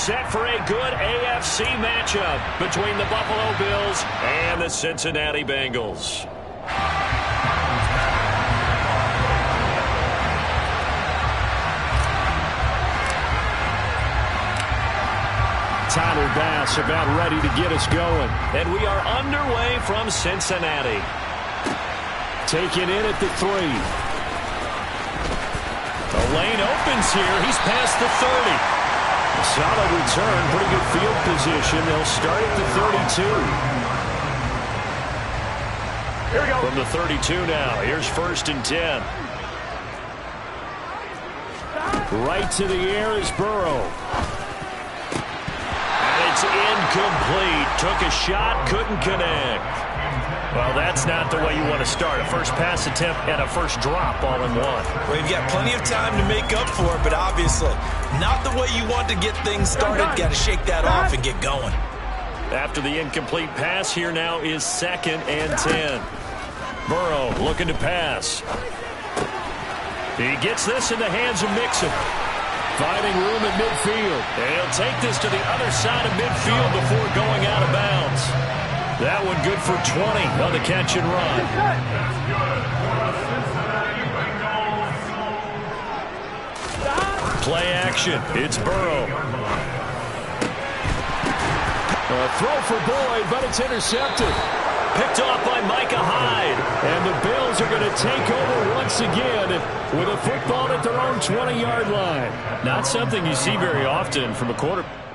set for a good AFC matchup between the Buffalo Bills and the Cincinnati Bengals. Tyler Bass about ready to get us going. And we are underway from Cincinnati. Taken in at the 3. The lane opens here. He's past the 30. A solid return. Pretty good field position. They'll start at the 32. Here we go. From the 32 now. Here's 1st and 10. Right to the air is Burrow. It's incomplete. Took a shot, couldn't connect. Well, that's not the way you want to start. A first pass attempt and a first drop all in one. Well, you've got plenty of time to make up for it, but obviously not the way you want to get things started. Got to shake that off and get going. After the incomplete pass, here now is 2nd and 10. Burrow looking to pass. He gets this in the hands of Mixon. Finding room at midfield. And he'll take this to the other side of midfield before going out of bounds. That one good for 20 on the catch and run. Play action. It's Burrow. A throw for Boyd, but it's intercepted. Picked off by Micah Hyde. And the Bills are going to take over once again with a football at their own 20-yard line. Not something you see very often from a quarterback.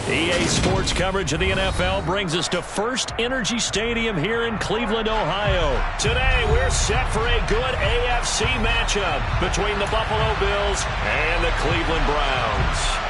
EA Sports coverage of the NFL brings us to FirstEnergy Stadium here in Cleveland, Ohio. Today, we're set for a good AFC matchup between the Buffalo Bills and the Cleveland Browns.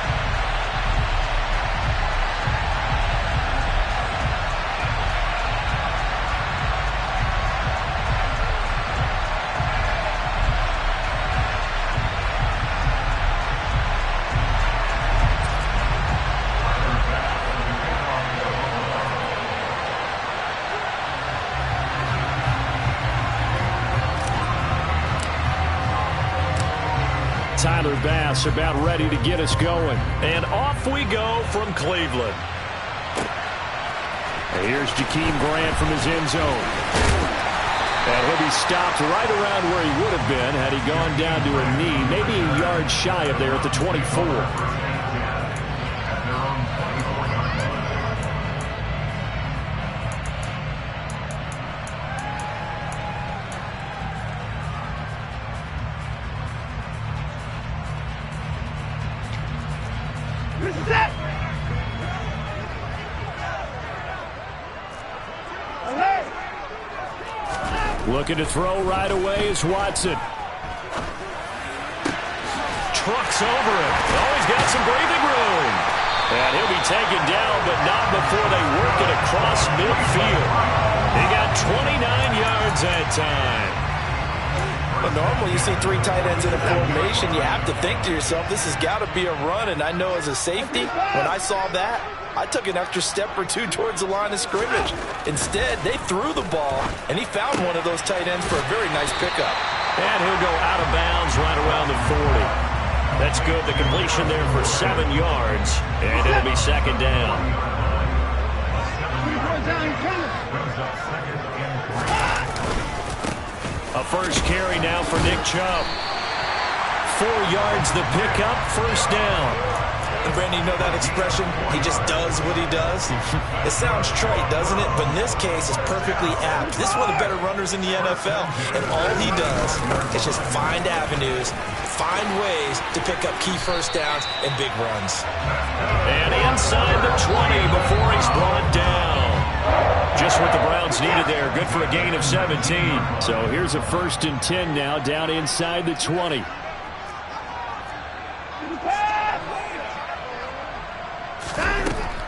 Tyler Bass about ready to get us going. And off we go from Cleveland. And here's Jakeem Grant from his end zone. And he'll be stopped right around where he would have been had he gone down to a knee, maybe a yard shy of there at the 24. Looking to throw right away is Watson. Trucks over it. Oh, he's got some breathing room. And he'll be taken down, but not before they work it across midfield. He got 29 yards that time. Well, normally you see 3 tight ends in a formation. You have to think to yourself, this has got to be a run. And I know as a safety, when I saw that, I took an extra step or 2 towards the line of scrimmage. Instead, they threw the ball, and he found one of those tight ends for a very nice pickup. And he'll go out of bounds right around the 40. That's good. The completion there for 7 yards, and it'll be 2nd down. A first carry now for Nick Chubb. 4 yards the pickup, 1st down. And Brandon, you know that expression? He just does what he does. It sounds trite, doesn't it? But in this case, it's perfectly apt. This is one of the better runners in the NFL. And all he does is just find avenues, find ways to pick up key first downs and big runs. And inside the 20 before he's brought down. Just what the Browns needed there. Good for a gain of 17. So here's a 1st and 10 now, down inside the 20.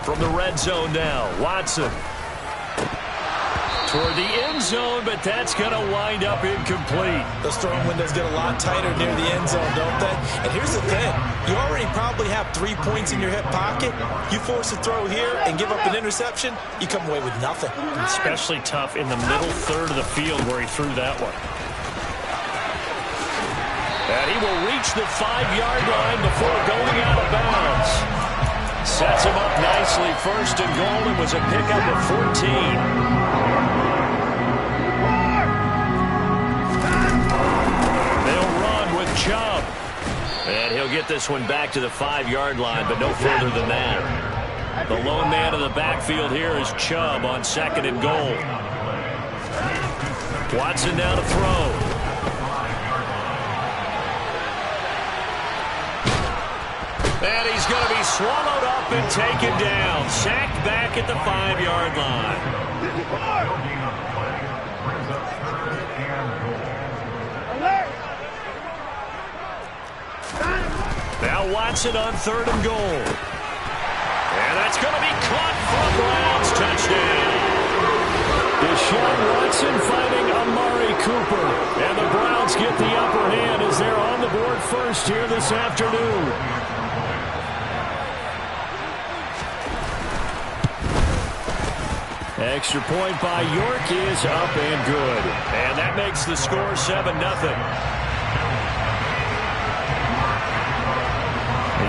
From the red zone now, Watson. Toward the end zone, but that's going to wind up incomplete. Those throwing windows get a lot tighter near the end zone, don't they? And here's the thing. You already probably have 3 points in your hip pocket. You force a throw here and give up an interception, you come away with nothing. Especially tough in the middle third of the field where he threw that one. And he will reach the 5-yard line before going out of bounds. Sets him up nicely. 1st and goal. It was a pickup of 14. Chubb. And he'll get this one back to the 5-yard line, but no further than that. The lone man in the backfield here is Chubb on 2nd and goal. Watson now to throw. And he's going to be swallowed up and taken down. Sacked back at the 5-yard line. Now Watson on 3rd and goal. And that's going to be caught for a Browns touchdown. Deshaun Watson fighting Amari Cooper. And the Browns get the upper hand as they're on the board first here this afternoon. Extra point by York is up and good. And that makes the score 7-0.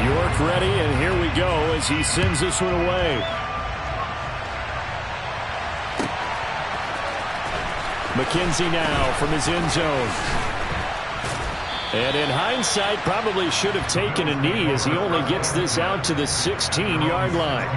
York ready, and here we go as he sends this one away. McKenzie now from his end zone. And in hindsight, probably should have taken a knee as he only gets this out to the 16-yard line.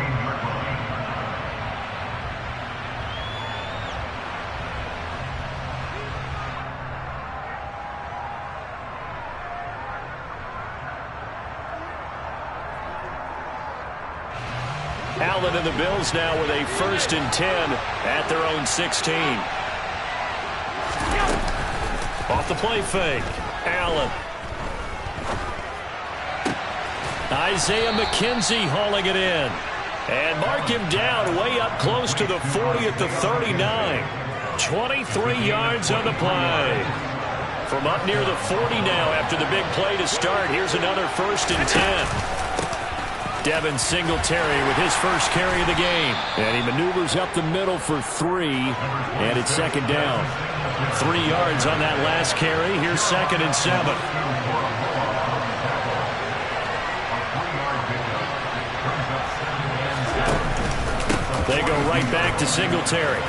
Allen and the Bills now with a 1st and 10 at their own 16. Off the play fake. Allen. Isaiah McKenzie hauling it in. And mark him down way up close to the 40 at the 39. 23 yards on the play. From up near the 40 now after the big play to start. Here's another 1st and 10. Devin Singletary with his first carry of the game. And he maneuvers up the middle for 3, and it's 2nd down. 3 yards on that last carry. Here's 2nd and 7. They go right back to Singletary.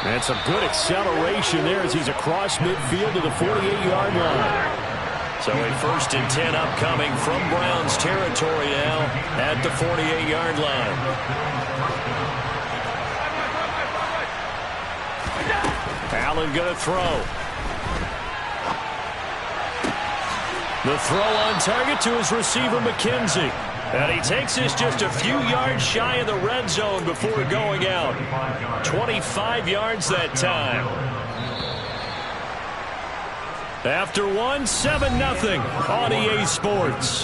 And some good acceleration there as he's across midfield to the 48-yard line. So a 1st and 10 upcoming from Browns territory now at the 48-yard line. Allen going to throw. The throw on target to his receiver, McKenzie. And he takes this just a few yards shy of the red zone before going out. 25 yards that time. After 1, 7-0 on EA Sports.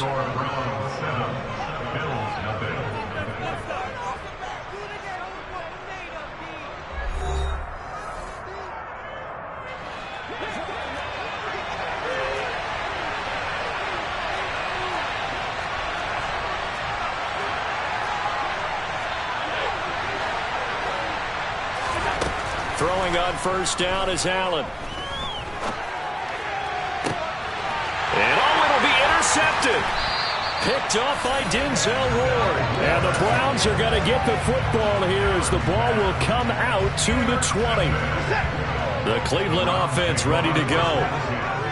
Throwing on 1st down is Allen. Intercepted. Picked off by Denzel Ward. And the Browns are going to get the football here as the ball will come out to the 20. The Cleveland offense ready to go.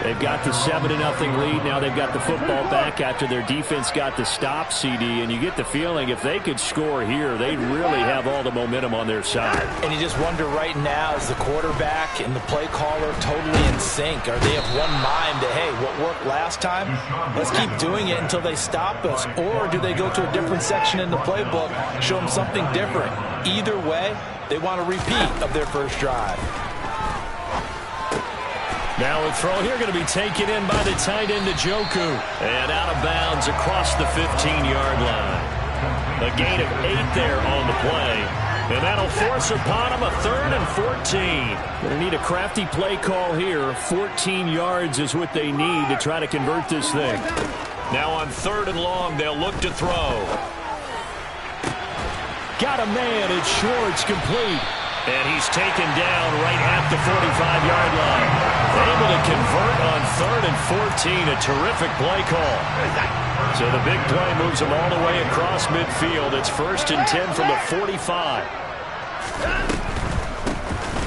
They've got the 7-0 lead. Now they've got the football back after their defense got the stop, CD. And you get the feeling if they could score here, they'd really have all the momentum on their side. And you just wonder right now, is the quarterback and the play caller totally in sync? Are they of one mind that, hey, what worked last time, let's keep doing it until they stop us? Or do they go to a different section in the playbook, show them something different? Either way, they want a repeat of their first drive. Now a throw here going to be taken in by the tight end, Njoku. And out of bounds across the 15-yard line. A gain of 8 there on the play. And that'll force upon him a 3rd and 14. Going to need a crafty play call here. 14 yards is what they need to try to convert this thing. Now on 3rd and long, they'll look to throw. Got a man. It's Schwartz, complete. And he's taken down right at the 45-yard line. Able to convert on 3rd and 14. A terrific play call. So the big play moves him all the way across midfield. It's 1st and 10 from the 45.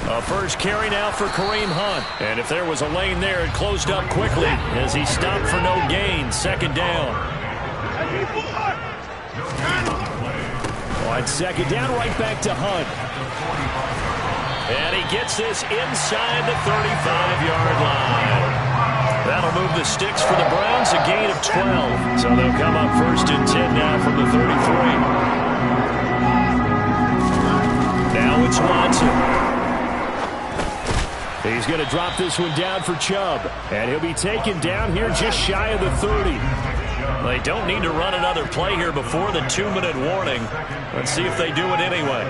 A first carry now for Kareem Hunt. And if there was a lane there, it closed up quickly as he stopped for no gain. 2nd down. On 2nd down, right back to Hunt. And he gets this inside the 35-yard line. That'll move the sticks for the Browns, a gain of 12. So they'll come up 1st and 10 now from the 33. Now it's Watson. He's going to drop this one down for Chubb. And he'll be taken down here just shy of the 30. They don't need to run another play here before the 2-minute warning. Let's see if they do it anyway.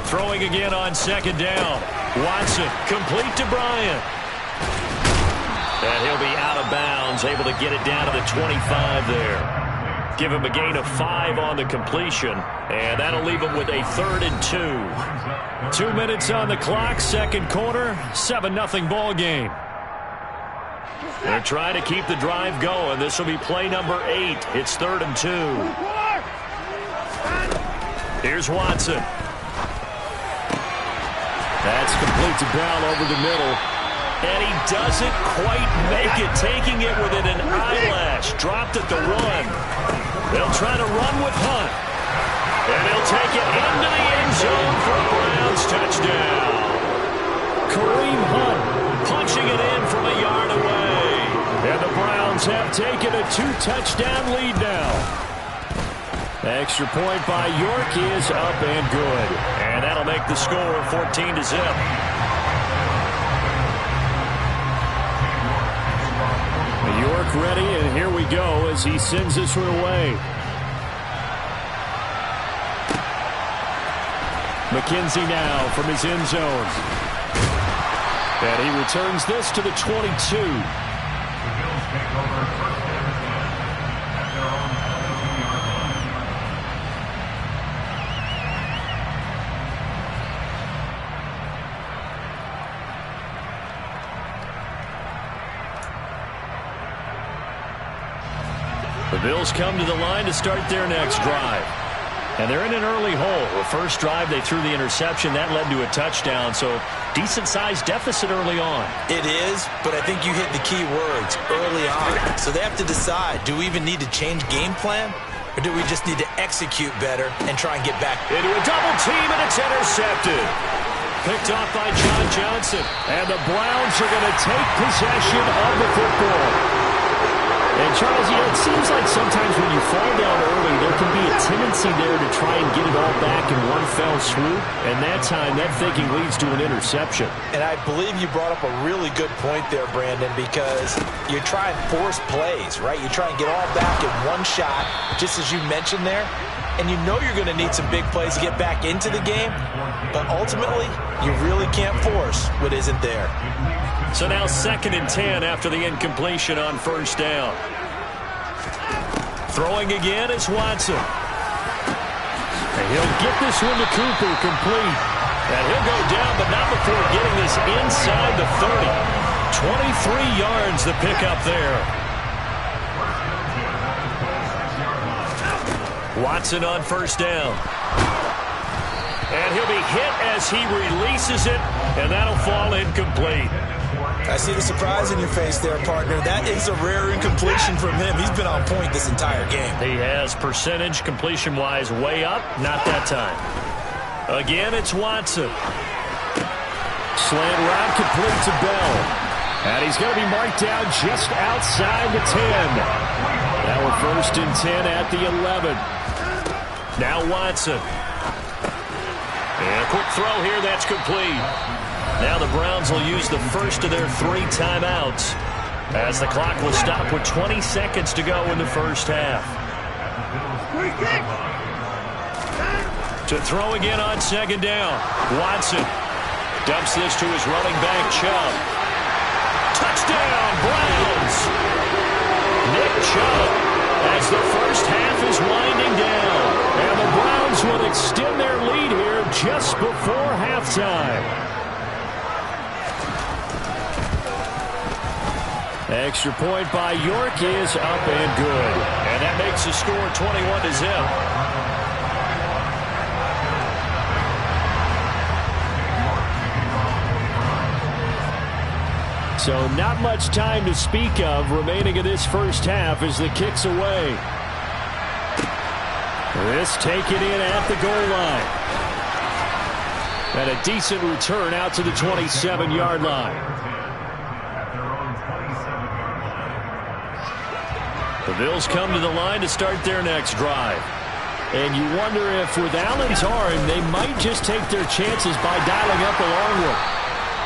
Throwing again on 2nd down. Watson, complete to Bryant. And he'll be out of bounds, able to get it down to the 25 there. Give him a gain of 5 on the completion, and that'll leave him with a 3rd and 2. 2 minutes on the clock, 2nd quarter, 7-0 ball game. They're trying to keep the drive going. This will be play number 8. It's 3rd and 2. Here's Watson. That's complete to Brown over the middle. And he doesn't quite make it, taking it within an eyelash. Dropped at the 1. They'll try to run with Hunt. And he'll take it into the end zone for a Browns touchdown. Kareem Hunt punching it in from a yard away. And the Browns have taken a 2-touchdown lead now. The extra point by York is up and good. And that'll make the score 14-0. York ready, and here we go as he sends this one away. McKenzie now from his end zone. And he returns this to the 22. The Bills come to the line to start their next drive. And they're in an early hole. The first drive, they threw the interception. That led to a touchdown. So decent-sized deficit early on. It is, but I think you hit the key words, early on. So they have to decide, do we even need to change game plan? Or do we just need to execute better and try and get back into a double team, and it's intercepted. Picked off by John Johnson. And the Browns are going to take possession of the football. And, Charles, you know, it seems like sometimes when you fall down early, there can be a tendency there to try and get it all back in one fell swoop. And that time, that thinking leads to an interception. And I believe you brought up a really good point there, Brandon, because you try and force plays, right? You try and get all back in one shot, just as you mentioned there. And you know you're going to need some big plays to get back into the game. But ultimately, you really can't force what isn't there. So now 2nd and 10 after the incompletion on 1st down. Throwing again is Watson. And he'll get this one to Cooper, complete. And he'll go down, but not before getting this inside the 30. 23 yards the pickup there. Watson on 1st down. And he'll be hit as he releases it, and that'll fall incomplete. I see the surprise in your face there, partner. That is a rare incompletion from him. He's been on point this entire game. He has percentage completion-wise way up. Not that time. Again, it's Watson. Slant route complete to Bell. And he's going to be marked down just outside the 10. Now we're 1st and 10 at the 11. Now Watson. And a quick throw here. That's complete. Now the Browns will use the first of their 3 timeouts as the clock will stop with 20 seconds to go in the first half. To throw again on 2nd down. Watson dumps this to his running back, Chubb. Touchdown, Browns! Nick Chubb as the first half is winding down. And the Browns will extend their lead here just before halftime. Extra point by York is up and good. And that makes the score 21-0. So not much time to speak of remaining in this first half as the kick's away. This taken in at the goal line. And a decent return out to the 27-yard line. The Bills come to the line to start their next drive. And you wonder if with Allen's arm, they might just take their chances by dialing up a long one.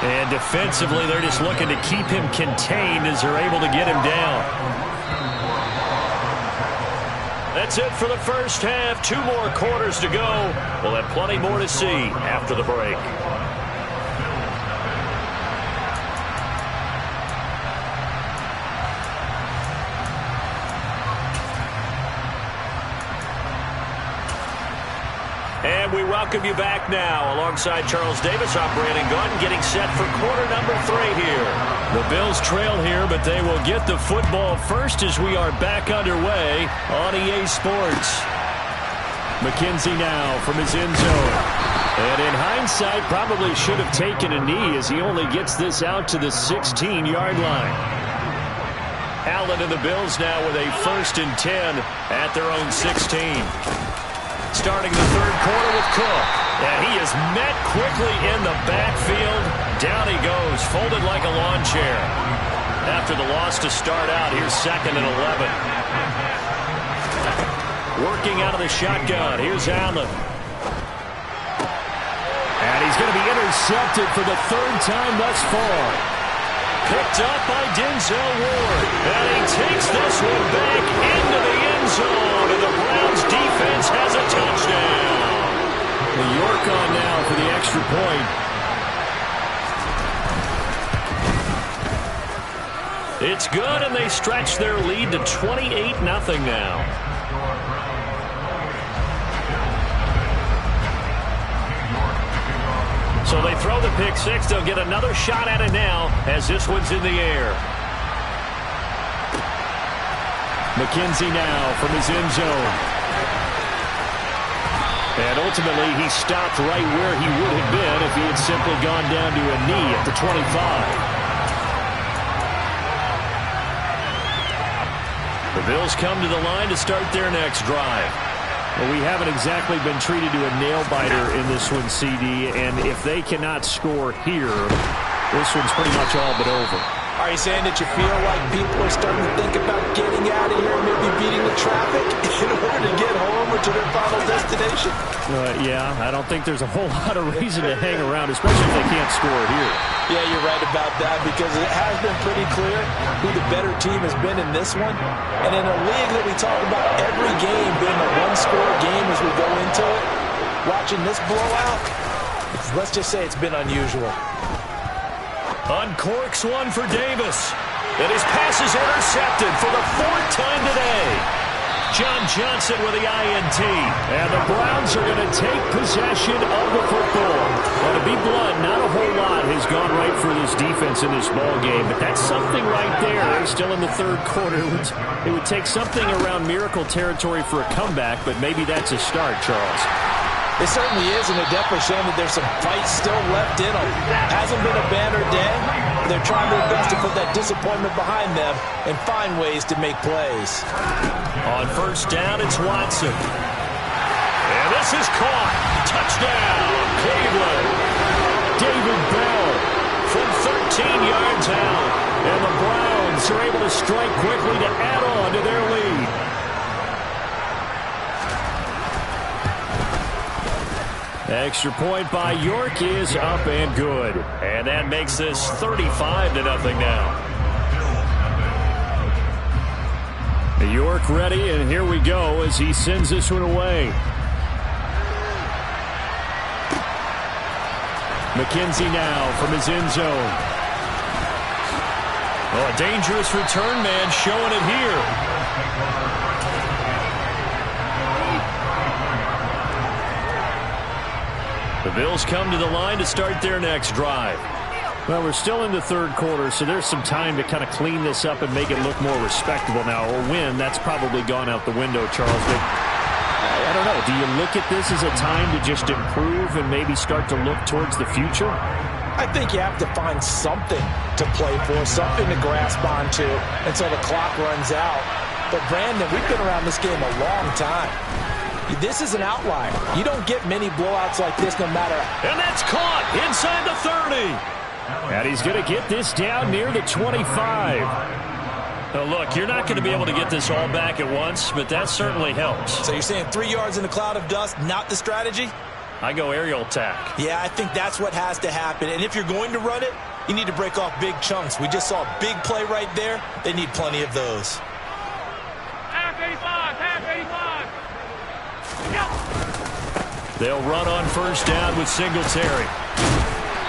And defensively, they're just looking to keep him contained as they're able to get him down. That's it for the first half. 2 more quarters to go. We'll have plenty more to see after the break. And we welcome you back now. Alongside Charles Davis, I'm Brandon Gaudin, getting set for quarter number 3 here. The Bills trail here, but they will get the football first as we are back underway on EA Sports. McKenzie now from his end zone. And in hindsight, probably should have taken a knee as he only gets this out to the 16-yard line. Allen and the Bills now with a 1st and 10 at their own 16. Starting the third quarter with Cook. And he is met quickly in the backfield. Down he goes, folded like a lawn chair. After the loss to start out, here's 2nd and 11. Working out of the shotgun, here's Allen. And he's going to be intercepted for the 3rd time thus far. Picked up by Denzel Ward. And he takes this one back into the end zone. And the Browns defense has a touchdown. Well, York on now for the extra point. It's good, and they stretch their lead to 28-0 now. So they throw the pick 6. They'll get another shot at it now as this one's in the air. McKenzie now from his end zone. And ultimately, he stopped right where he would have been if he had simply gone down to a knee at the 25. The Bills come to the line to start their next drive. Well, we haven't exactly been treated to a nail-biter in this one, CD, and if they cannot score here, this one's pretty much all but over. Are you saying that you feel like people are starting to think about getting out of here, maybe beating the traffic in order to get home or to their final destination? Yeah, I don't think there's a whole lot of reason to hang around, especially if they can't score here. Yeah, you're right about that because it has been pretty clear who the better team has been in this one. And in a league that we talk about every game being a one-score game as we go into it, watching this blowout, let's just say it's been unusual. Uncorks one for Davis. And his pass is intercepted for the 4th time today. John Johnson with the INT. And the Browns are going to take possession of the football. Well, to be blunt, not a whole lot has gone right for this defense in this ball game, but that's something right there. Still in the 3rd quarter. It would take something around miracle territory for a comeback, but maybe that's a start, Charles. It certainly is, and it definitely showing that there's some fight still left in them. Hasn't been a banner day, They're trying their best to put that disappointment behind them and find ways to make plays. On first down, it's Watson. And this is caught. Touchdown, Cleveland. David Bell From 13 yards out. and the Browns are able to strike quickly to add on to their lead. Extra point by York is up and good. And that makes this 35-0 now. York ready, and here we go as he sends this one away. McKenzie now from his end zone. Oh, a dangerous return man showing it here. The Bills come to the line to start their next drive. Well, we're still in the third quarter, so there's some time to kind of clean this up and make it look more respectable now. Or win, that's probably gone out the window, Charles. But I don't know. Do you look at this as a time to just improve and maybe start to look towards the future? I think you have to find something to play for, something to grasp onto until the clock runs out. But, Brandon, we've been around this game a long time. This is an outlier. You don't get many blowouts like this no matter. And that's caught inside the 30. And he's going to get this down near the 25. Now, look, you're not going to be able to get this all back at once, but that certainly helps. So you're saying 3 yards in a cloud of dust, not the strategy? I go aerial attack. Yeah, I think that's what has to happen. And if you're going to run it, you need to break off big chunks. We just saw a big play right there. They need plenty of those. Half 85. They'll run on first down with Singletary.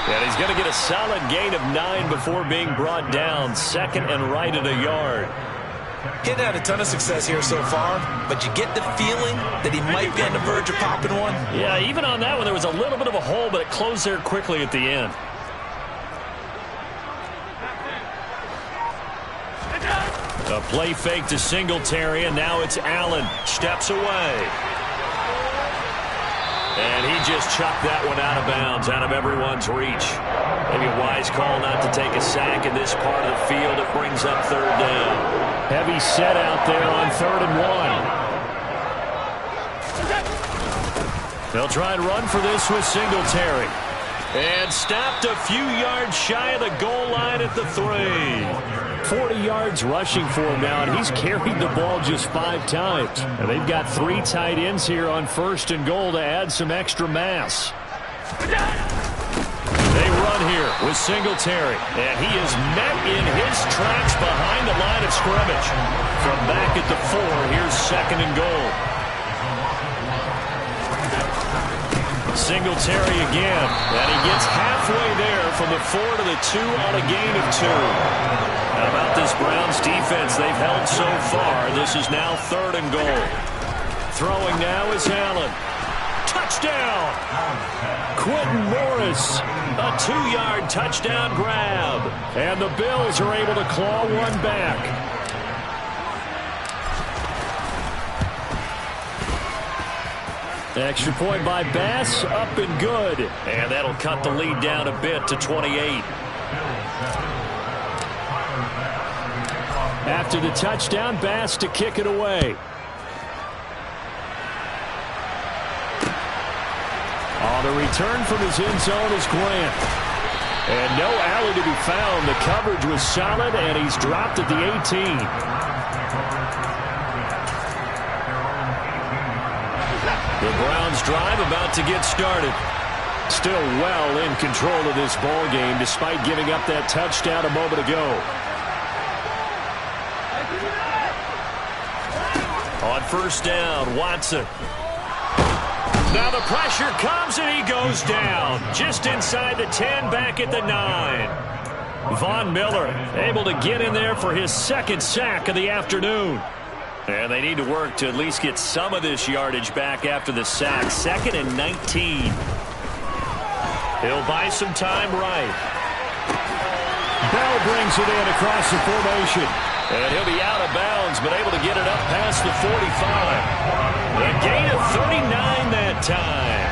And he's going to get a solid gain of 9 before being brought down. Second and right at a yard. He hadn't had a ton of success here so far, but you get the feeling that he might be on the verge of popping one. Yeah, even on that one, there was a little bit of a hole, but it closed there quickly at the end. A play fake to Singletary, and now it's Allen. Steps away. And he just chucked that one out of bounds, out of everyone's reach. Maybe a wise call not to take a sack in this part of the field. It brings up third down. Heavy set out there on 3rd and 1. They'll try and run for this with Singletary. And stopped a few yards shy of the goal line at the 3. 40 yards rushing for him now, and he's carried the ball just 5 times. And they've got 3 tight ends here on 1st and goal to add some extra mass. They run here with Singletary, and he is met in his tracks behind the line of scrimmage. From back at the 4, here's 2nd and goal. Singletary again, and he gets halfway there from the 4 to the 2 on a gain of 2. How about this Browns defense? They've held so far. This is now 3rd and goal. Throwing now is Allen. Touchdown! Quentin Morris. A 2-yard touchdown grab. And the Bills are able to claw one back. Extra point by Bass, up and good. And that'll cut the lead down a bit to 28. After the touchdown, Bass to kick it away. On the return from his end zone is Grant. And no alley to be found. The coverage was solid, and he's dropped at the 18. The Browns drive about to get started. Still well in control of this ball game despite giving up that touchdown a moment ago. On first down, Watson. Now the pressure comes and he goes down. Just inside the 10, back at the 9. Von Miller able to get in there for his 2nd sack of the afternoon. And they need to work to at least get some of this yardage back after the sack. 2nd and 19. He'll buy some time right. Bell brings it in across the formation. And he'll be out of bounds, but able to get it up past the 45. A gain of 39 that time.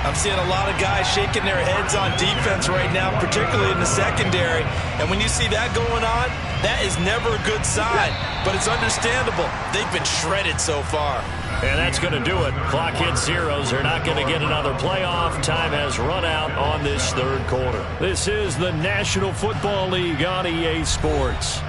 I'm seeing a lot of guys shaking their heads on defense right now, particularly in the secondary. And when you see that going on, that is never a good sign. But it's understandable. They've been shredded so far. And that's going to do it. Clock hits zeros. They're not going to get another playoff. Time has run out on this third quarter. This is the National Football League on EA Sports.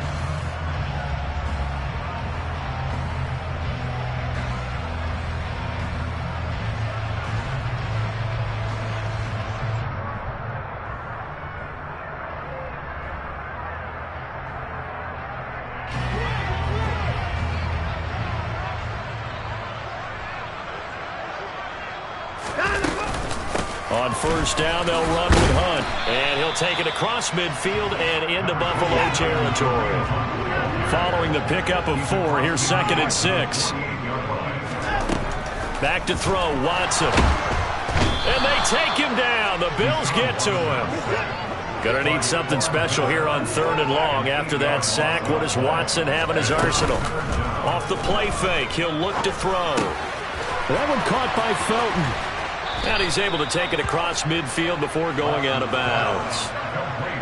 On first down, they'll run with Hunt. And he'll take it across midfield and into Buffalo territory. Following the pickup of 4, here's 2nd and 6. Back to throw, Watson. And they take him down. The Bills get to him. Going to need something special here on 3rd and long. After that sack, what does Watson have in his arsenal? Off the play fake, he'll look to throw. That one caught by Felton. And he's able to take it across midfield before going out of bounds.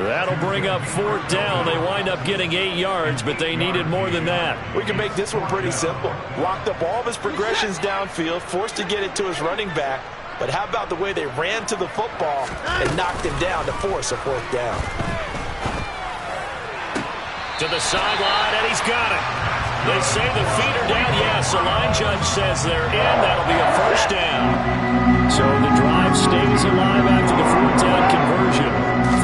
That'll bring up 4th down. They wind up getting 8 yards, but they needed more than that. We can make this one pretty simple. Locked up all of his progressions downfield, forced to get it to his running back. But how about the way they ran to the football and knocked him down to force a 4th down? To the sideline, and he's got it. They say the feet are down. Yes, the line judge says they're in. That'll be a 1st down. So the drive stays alive after the 4th down conversion.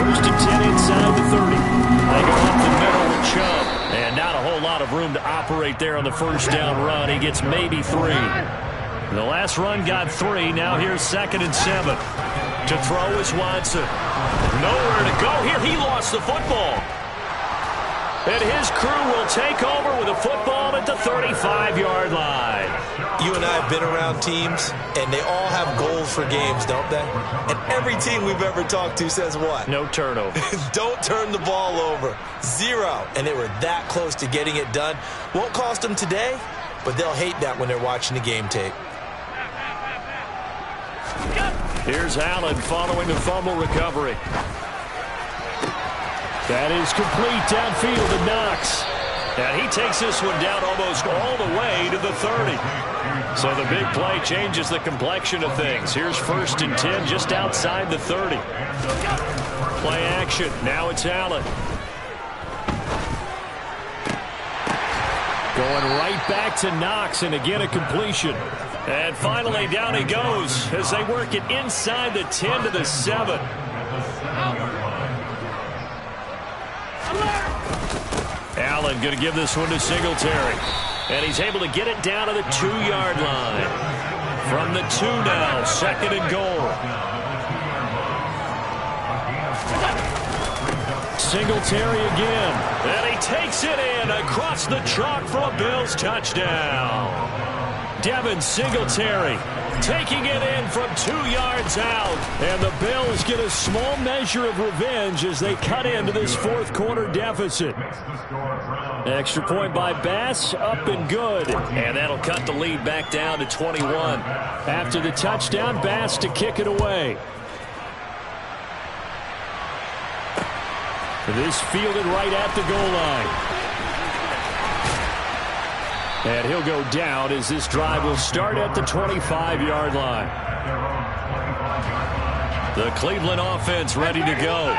1st and 10 inside the 30. They go up the middle with Chubb. And not a whole lot of room to operate there on the 1st down run. He gets maybe 3. The last run got 3. Now here's 2nd and 7. To throw is Watson. Nowhere to go here. He lost the football. And his crew will take over with a football at the 35-yard line. You and I have been around teams, and they all have goals for games, don't they? And every team we've ever talked to says what? No turnovers. Don't turn the ball over. 0. And they were that close to getting it done. Won't cost them today, but they'll hate that when they're watching the game tape. Here's Allen following the fumble recovery. That is complete downfield to Knox. And he takes this one down almost all the way to the 30. So the big play changes the complexion of things. Here's 1st and 10 just outside the 30. Play action. Now it's Allen. Going right back to Knox, and again a completion. And finally down he goes as they work it inside the 10 to the 7. Allen going to give this one to Singletary. And he's able to get it down to the 2-yard line. From the 2 now, 2nd and goal. Singletary again. And he takes it in across the chalk for a Bills touchdown. Devin Singletary taking it in from 2 yards out. And the Bills get a small measure of revenge as they cut into this 4th quarter deficit. Extra point by Bass, up and good. And that'll cut the lead back down to 21. After the touchdown, Bass to kick it away. This fielded right at the goal line. And he'll go down as this drive will start at the 25-yard line. The Cleveland offense ready to go.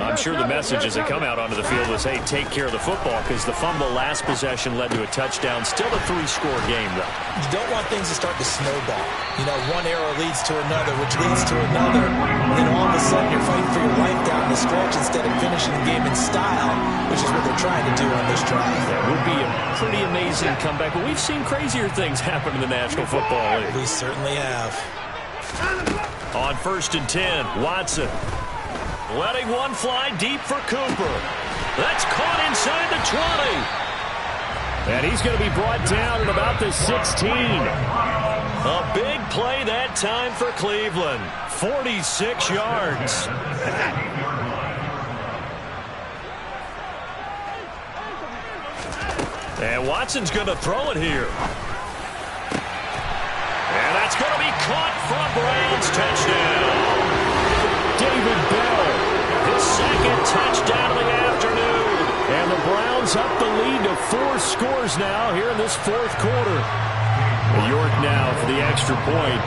I'm sure the message as they come out onto the field was, hey, take care of the football, because the fumble last possession led to a touchdown. Still a 3-score game, though. You don't want things to start to snowball. You know, one error leads to another, which leads to another. And then all of a sudden you're fighting for your life down the stretch instead of finishing the game in style, which is what they're trying to do on this drive. That would be a pretty amazing comeback. But we've seen crazier things happen in the National Football League. We certainly have. On 1st and 10, Watson. Letting one fly deep for Cooper. That's caught inside the 20. And he's going to be brought down at about the 16. A big play that time for Cleveland. 46 yards. And Watson's going to throw it here. And that's going to be caught for a Browns touchdown. David Bell. His second touchdown of the afternoon. And the Browns up the lead to 4 scores now here in this fourth quarter. York now for the extra point.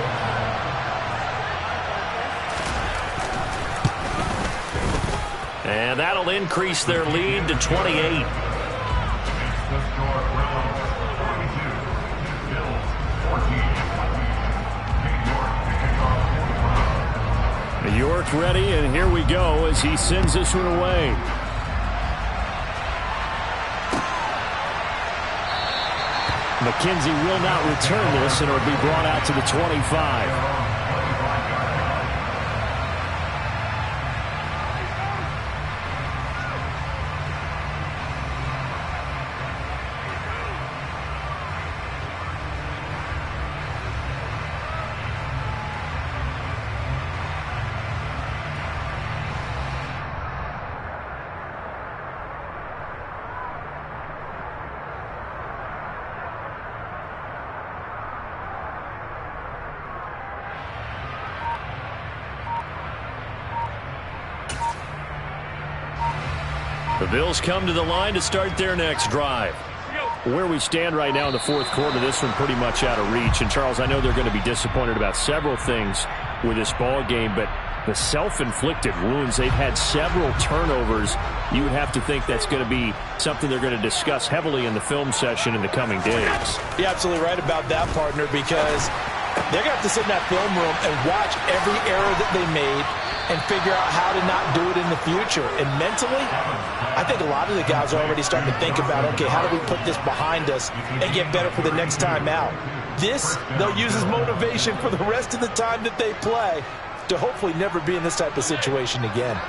And that'll increase their lead to 28. York ready, and here we go as he sends this one away. McKenzie will not return this, and it'll be brought out to the 25. The Bills come to the line to start their next drive. Where we stand right now in the fourth quarter, this one pretty much out of reach. And, Charles, I know they're going to be disappointed about several things with this ball game, but the self-inflicted wounds, they've had several turnovers. You would have to think that's going to be something they're going to discuss heavily in the film session in the coming days. You're absolutely right about that, partner, because they're going to have to sit in that film room and watch every error that they made and figure out how to not do it in the future. And mentally, I think a lot of the guys are already starting to think about, okay, how do we put this behind us and get better for the next time out? This, they'll use as motivation for the rest of the time that they play to hopefully never be in this type of situation again.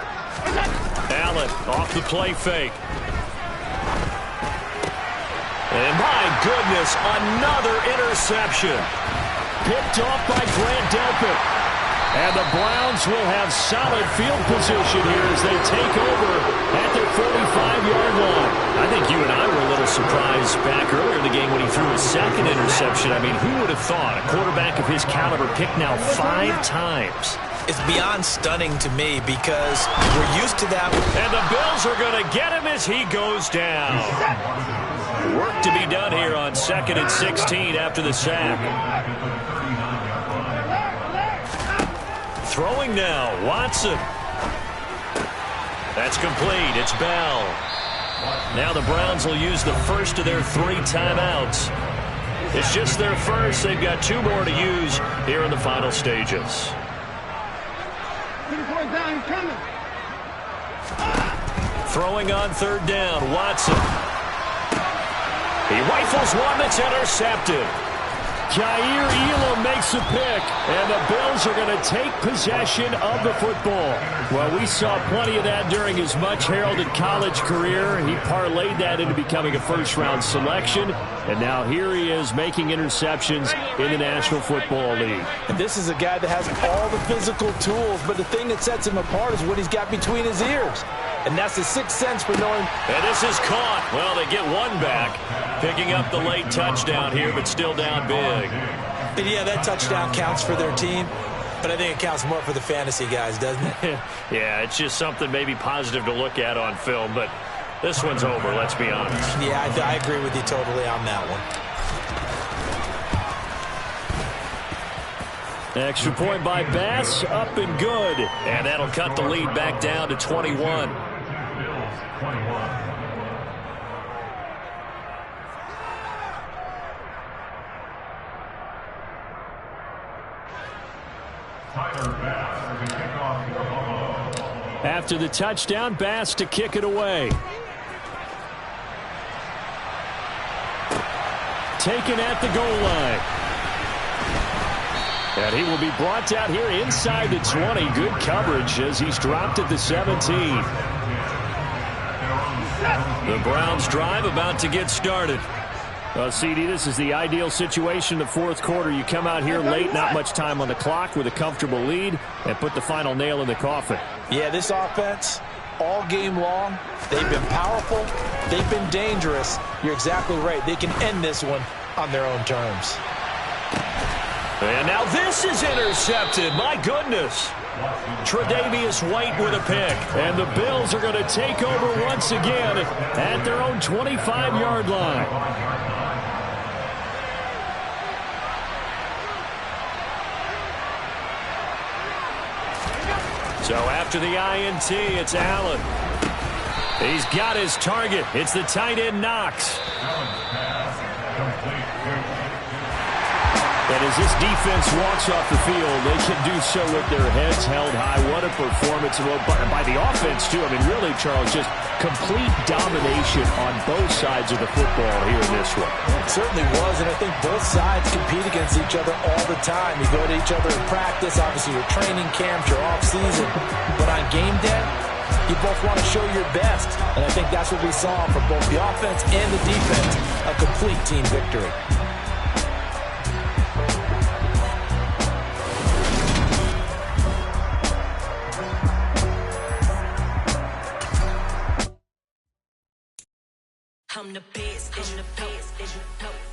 Allen off the play fake. And my goodness, another interception. Picked off by Grant Delpit. And the Browns will have solid field position here as they take over at their 45-yard line. I think you and I were a little surprised back earlier in the game when he threw his second interception. I mean, who would have thought a quarterback of his caliber picked now 5 times? It's beyond stunning to me because we're used to that. And the Bills are going to get him as he goes down. Work to be done here on 2nd and 16 after the sack. Throwing now, Watson. That's complete. It's Bell. Now the Browns will use the first of their 3 timeouts. It's just their first. They've got 2 more to use here in the final stages. Throwing on 3rd down, Watson. He rifles one that's intercepted. Jair Elam makes a pick, and the Bills are going to take possession of the football. Well, we saw plenty of that during his much-heralded college career. He parlayed that into becoming a first-round selection, and now here he is making interceptions in the National Football League. And this is a guy that has all the physical tools, but the thing that sets him apart is what he's got between his ears. And that's the 6th sense for knowing. And this is caught. Well, they get one back, picking up the late touchdown here, but still down big. And yeah, that touchdown counts for their team, but I think it counts more for the fantasy guys, doesn't it? Yeah, it's just something maybe positive to look at on film, but this one's over, let's be honest. Yeah, I agree with you totally on that one. Extra point by Bass, up and good. And that'll cut the lead back down to 21. After the touchdown, Bass to kick it away. Taken at the goal line. And he will be brought down here inside the 20. Good coverage as he's dropped at the 17. The Browns drive about to get started. Well, CD, this is the ideal situation in the fourth quarter. You come out here late, not much time on the clock with a comfortable lead, and put the final nail in the coffin. Yeah, this offense, all game long, they've been powerful, they've been dangerous. You're exactly right. They can end this one on their own terms. And now this is intercepted. My goodness. Tre'Davious White with a pick. And the Bills are going to take over once again at their own 25-yard line. So after the INT, it's Allen. He's got his target. It's the tight end Knox. And as this defense walks off the field, they can do so with their heads held high. What a performance by the offense, too. I mean, really, Charles, just complete domination on both sides of the football here in this one. It certainly was, and I think both sides compete against each other all the time. You go to each other in practice, obviously your training camps, your off-season. But on game day, you both want to show your best. And I think that's what we saw from both the offense and the defense, a complete team victory. I'm the best, I'm the best,